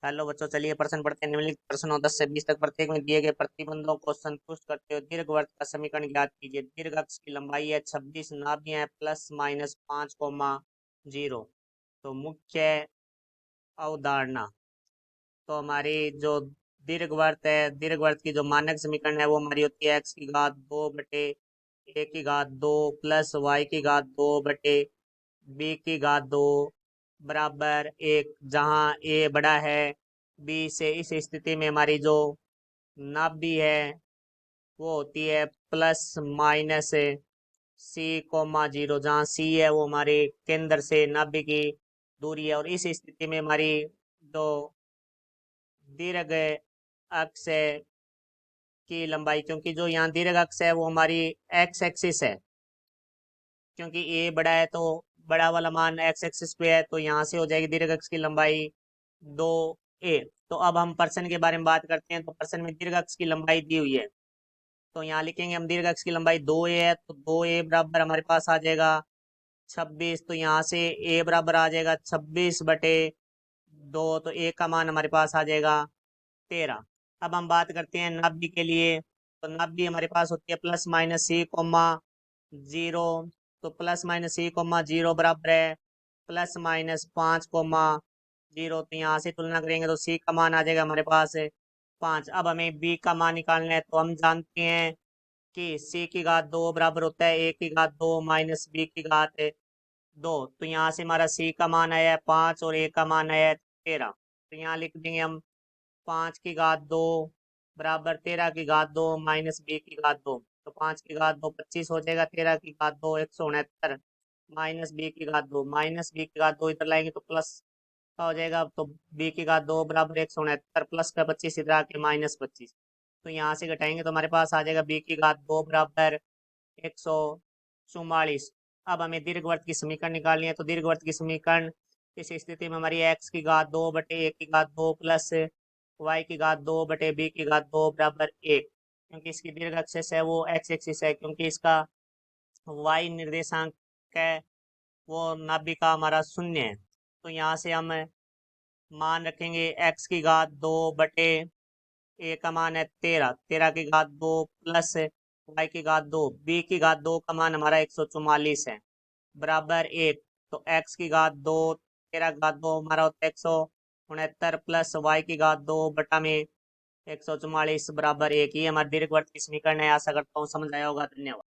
Hello बच्चों, चलिए प्रश्न पढ़ते हैं। निम्नलिखित प्रश्नों 10 से 20 तक प्रत्येक में दिए गए प्रतिबंधों को संतुष्ट करते हुए दीर्घवृत्त का समीकरण ज्ञात कीजिए। दीर्घ अक्ष की लंबाई है 26, नाभि है ±5,0। तो मुख्य अवधारणा। तो हमारी जो दीर्घवृत्त है, दीर्घवृत्त की जो मानक समीकरण है वो हमारी होती है x की घात 2 बटे a की घात 2 प्लस y की घात 2 बटे b की घात 2 बराबर 1, जहाँ a बड़ा है b से। इस स्थिति में हमारी जो नाभि है वो होती है ±c,0, जहाँ c है वो हमारे केंद्र से नाभि की दूरी है। और इस स्थिति में हमारी जो दीर्घ अक्ष है की लंबाई, क्योंकि जो यहाँ दीर्घ अक्ष है वो हमारी एक्स एक्सिस है, क्योंकि ए बड़ा है तो बड़ा वाला मान एक्स एक्सिस पे है, तो यहाँ से हो जाएगी दीर्घ अक्ष की लंबाई 2a। तो अब हम प्रश्न के बारे में बात करते हैं। तो प्रश्न में दीर्घ अक्ष की लंबाई दी हुई है, तो यहाँ लिखेंगे हम दीर्घ अक्ष की लंबाई 2a है, तो 2a बराबर हमारे पास आ जाएगा 26। तो यहाँ से a बराबर आ जाएगा 26/2, तो a का मान हमारे पास आ जाएगा 13। अब हम बात करते हैं नाभि के लिए। तो नाभि हमारे पास होती है ±c,0। तो ±c,0 बराबर है ±5,0। तो यहाँ से तुलना करेंगे तो c का मान आ जाएगा हमारे पास 5। अब हमें b का मान निकालना है। तो हम जानते हैं कि c की घात 2 बराबर होता है a की घात 2 माइनस b की घात 2। तो यहाँ से हमारा c का मान आया है 5 और a का मान आया है 13। तो यहाँ लिख देंगे हम 5 की घात 2 बराबर 13 की घात 2 माइनस b की घात 2। तो 5 की घात 2 25 हो जाएगा, 13 की घात 2 169 माइनस b की घात 2। माइनस b की घात 2 इधर लाएंगे तो प्लस का हो जाएगा। तो b की घात 2 बराबर 169 प्लस का 25 इधर आके -25। तो यहाँ से घटाएंगे तो हमारे पास आ जाएगा b की घात 2 बराबर 144। अब हमें दीर्घवृत्त की समीकरण निकालनी है। तो दीर्घवृत्त की समीकरण इस स्थिति में हमारी x की घात 2 बटे a की घात 2 प्लस y की घात 2 बटे b की घात 2 बराबर 1। क्योंकि इसकी दीर्घ एक्सिस है वो x एक्सिस है, क्योंकि इसका y निर्देशांक है वो नाभि का हमारा 0 है। तो यहाँ से हम मान रखेंगे x की घात 2 बटे a का मान है 13, 13 की घात 2 प्लस y की घात 2, b की घात 2 का मान हमारा 144 है बराबर 1। तो x की घात 2, 13 की घात 2 हमारा होता है 169 प्लस y की घात 2 बटा में 144 बराबर 1। ये हमारे दीर्घवृत्त की समीकरण है। आशा करता हूँ समझ आया होगा। धन्यवाद।